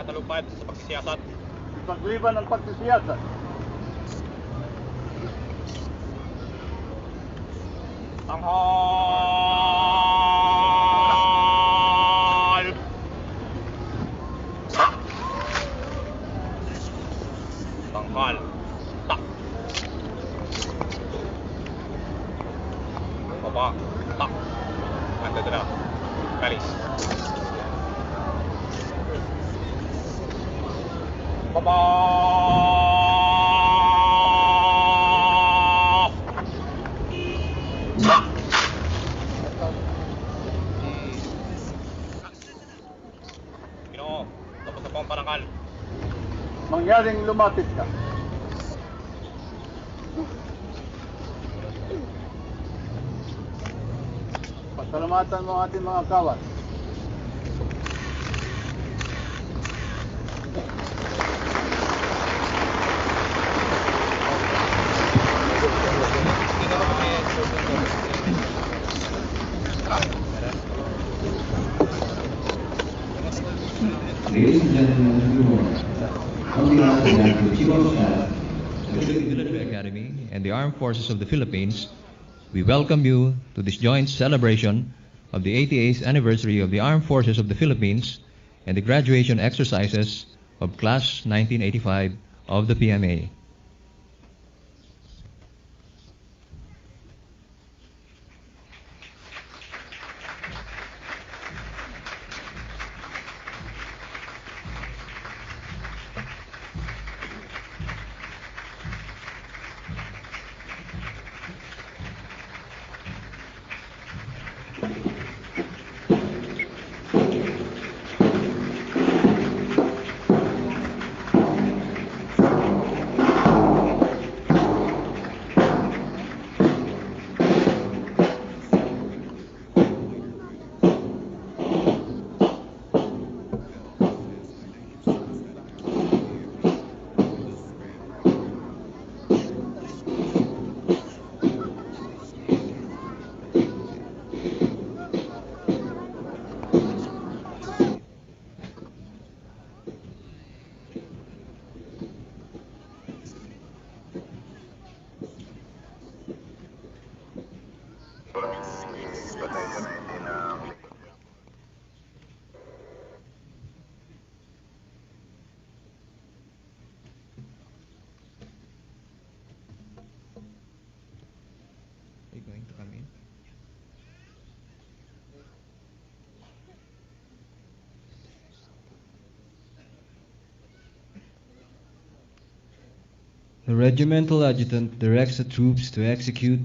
tatalupad sa pagsisiyasat. Pagliban ng pagsisiyasat. Tanghal! Tanghal. Tak. Baba. Tak. Anda tu dah. Kalis. Baba. Ginoo, tapos na po ang parangal. Mangyaring lumapit ka. Pasalamatan mo ang ating mga kawat. Ladies and gentlemen, good morning. On behalf of the Chief of Staff, the Philippine Military Academy, and the Armed Forces of the Philippines, we welcome you to this joint celebration of the 88th anniversary of the Armed Forces of the Philippines and the graduation exercises of Class 1985 of the PMA. Are you going to come in? The regimental adjutant directs the troops to execute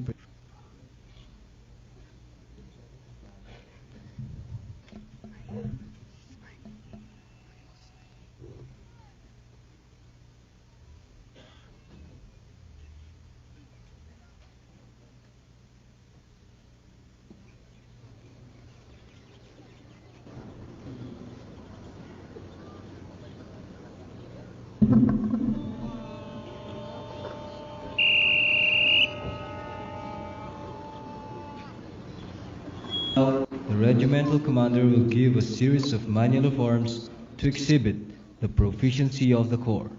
The regimental commander will give a series of manual forms to exhibit the proficiency of the corps.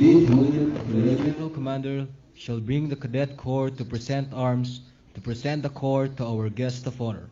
The regimental commander shall bring the cadet corps to present arms, to present the corps to our guest of honor.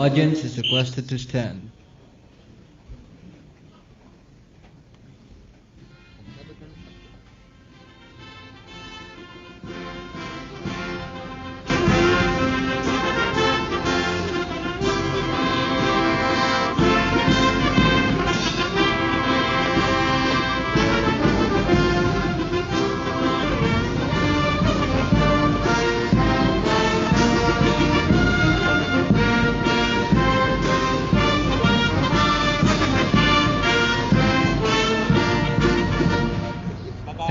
audience is requested to stand.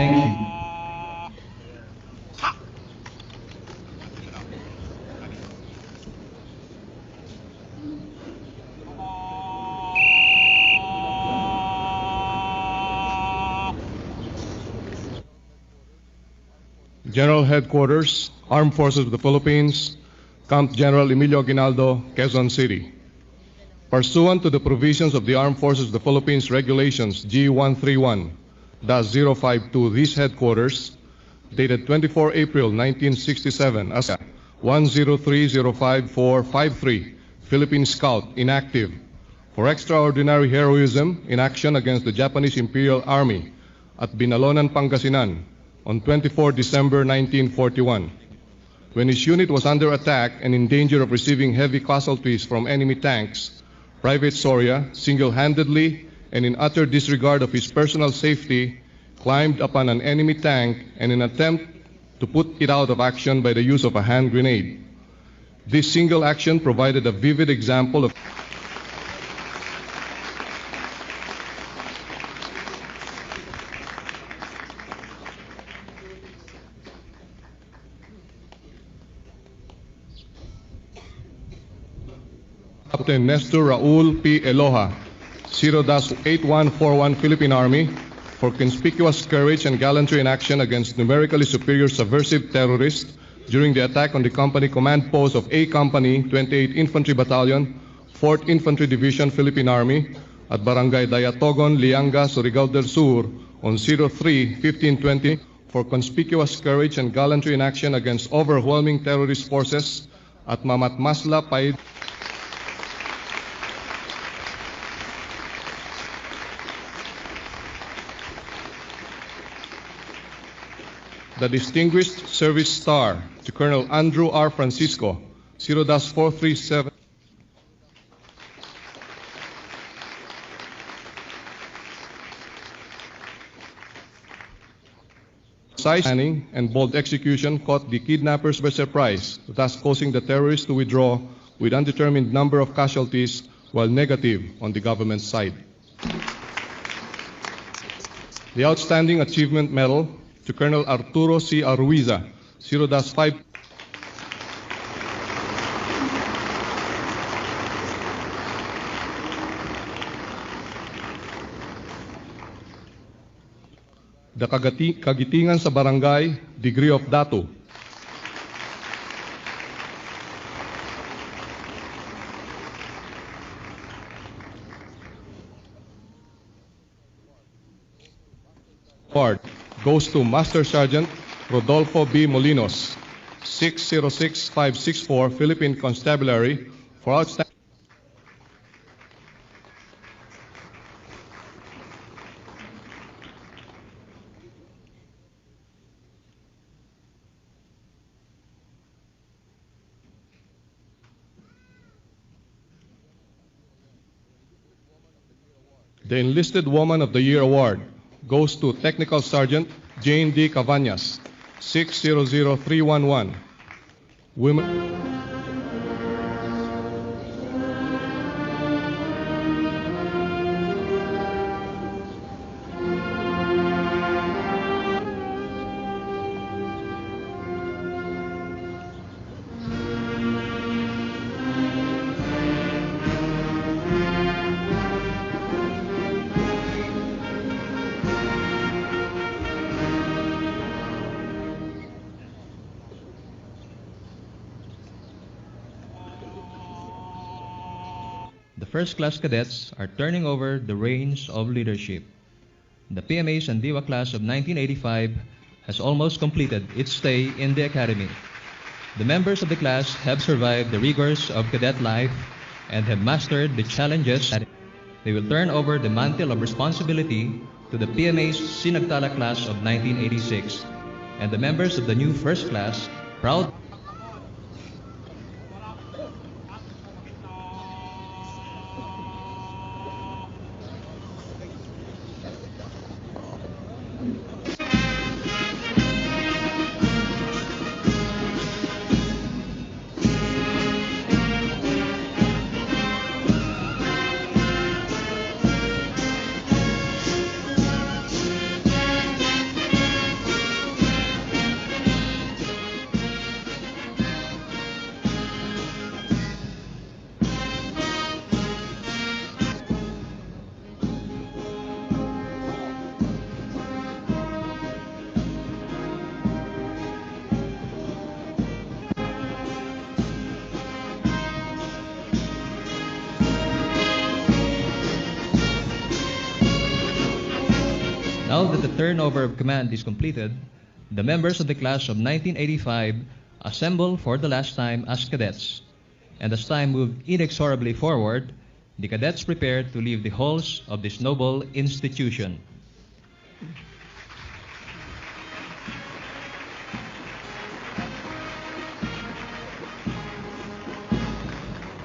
Thank you. General Headquarters, Armed Forces of the Philippines, Camp General Emilio Aguinaldo, Quezon City. Pursuant to the provisions of the Armed Forces of the Philippines Regulations G131-052, these headquarters, dated 24 April 1967, as 10305-453, Philippine Scout, inactive, for extraordinary heroism in action against the Japanese Imperial Army at Binalonan, Pangasinan, on 24 December 1941. When his unit was under attack and in danger of receiving heavy casualties from enemy tanks, Private Soria, single-handedly and in utter disregard of his personal safety, climbed upon an enemy tank in an attempt to put it out of action by the use of a hand grenade. This single action provided a vivid example of Captain Nestor Raul P. Eloha, 0-8141 Philippine Army, for conspicuous courage and gallantry in action against numerically superior subversive terrorists during the attack on the company command post of A Company, 28th Infantry Battalion, 4th Infantry Division, Philippine Army, at Barangay Dayatogon, Lianga, Surigao del Sur, on 03-1520, for conspicuous courage and gallantry in action against overwhelming terrorist forces at Mamatmasla, Paid. The Distinguished Service Star to Colonel Andrew R. Francisco, 0-437. Precise planning and bold execution caught the kidnappers by surprise, thus causing the terrorists to withdraw with undetermined number of casualties, while negative on the government side. The Outstanding Achievement Medal to Colonel Arturo C. Arruiza, 0-5. The Kagitingan sa Barangay, degree of Dato. Award goes to Master Sergeant Rodolfo B. Molinos, 606564 Philippine Constabulary, for outstanding. The Enlisted Woman of the Year Award goes to Technical Sergeant Jane D. Cavanyas, 600311. Women. The first-class cadets are turning over the reins of leadership. The PMAs and DIWA class of 1985 has almost completed its stay in the academy. The members of the class have survived the rigors of cadet life and have mastered the challenges, they will turn over the mantle of responsibility to the PMA's Sinagtala class of 1986 and the members of the new first class, proud. Now that the turnover of command is completed, the members of the class of 1985 assemble for the last time as cadets. And as time moved inexorably forward, the cadets prepare to leave the halls of this noble institution.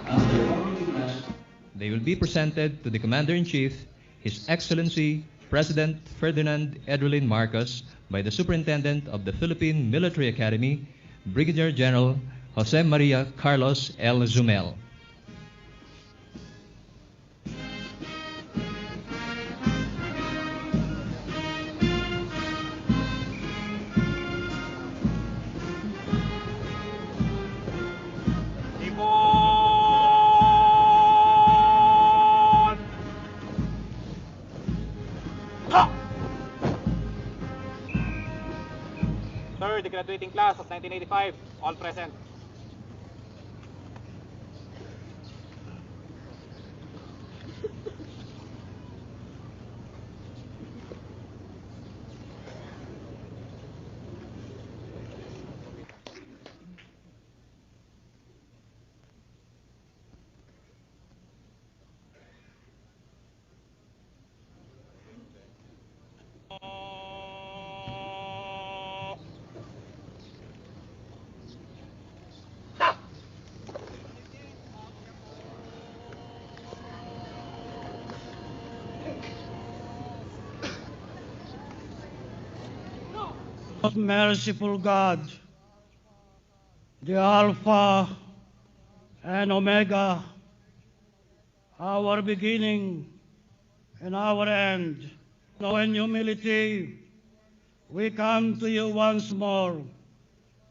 After forming class, they will be presented to the Commander-in-Chief, His Excellency President Ferdinand Marcos, by the Superintendent of the Philippine Military Academy, Brigadier General Jose Maria Carlos L. Zumel. Sir, the graduating class of 1985, all present. Merciful God, the Alpha and Omega, our beginning and our end. Now in humility, we come to you once more,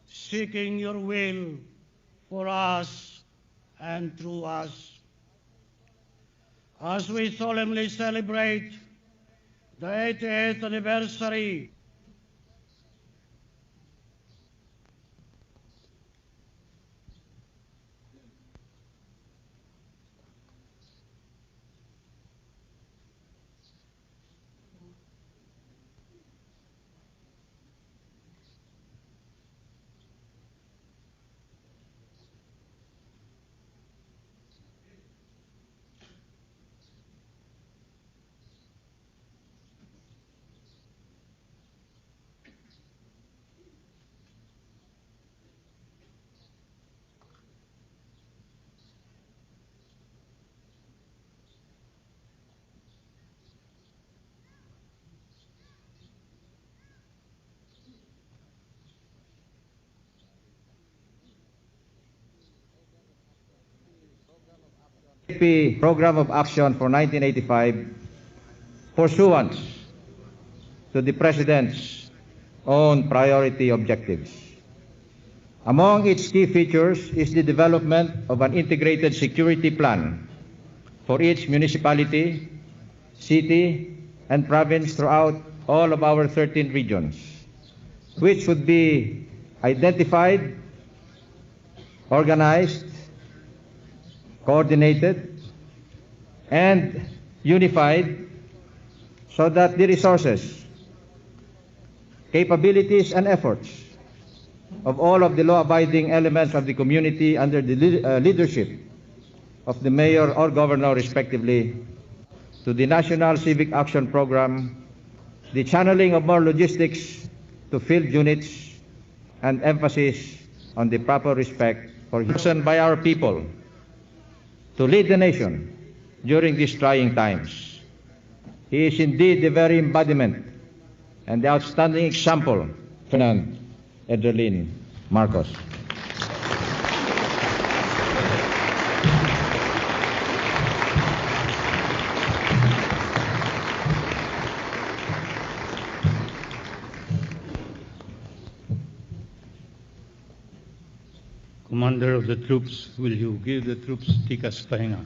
seeking your will for us and through us. As we solemnly celebrate the 88th anniversary Program of Action for 1985 pursuant to the President's own priority objectives. Among its key features is the development of an integrated security plan for each municipality, city, and province throughout all of our 13 regions, which would be identified, organized, coordinated, and unified so that the resources, capabilities, and efforts of all of the law-abiding elements of the community under the leadership of the mayor or governor respectively to the National Civic Action Program, the channeling of more logistics to field units, and emphasis on the proper respect for person by our people to lead the nation during these trying times. He is indeed the very embodiment and the outstanding example, Ferdinand Marcos. Commander of the troops, will you give the troops tikas pahinga?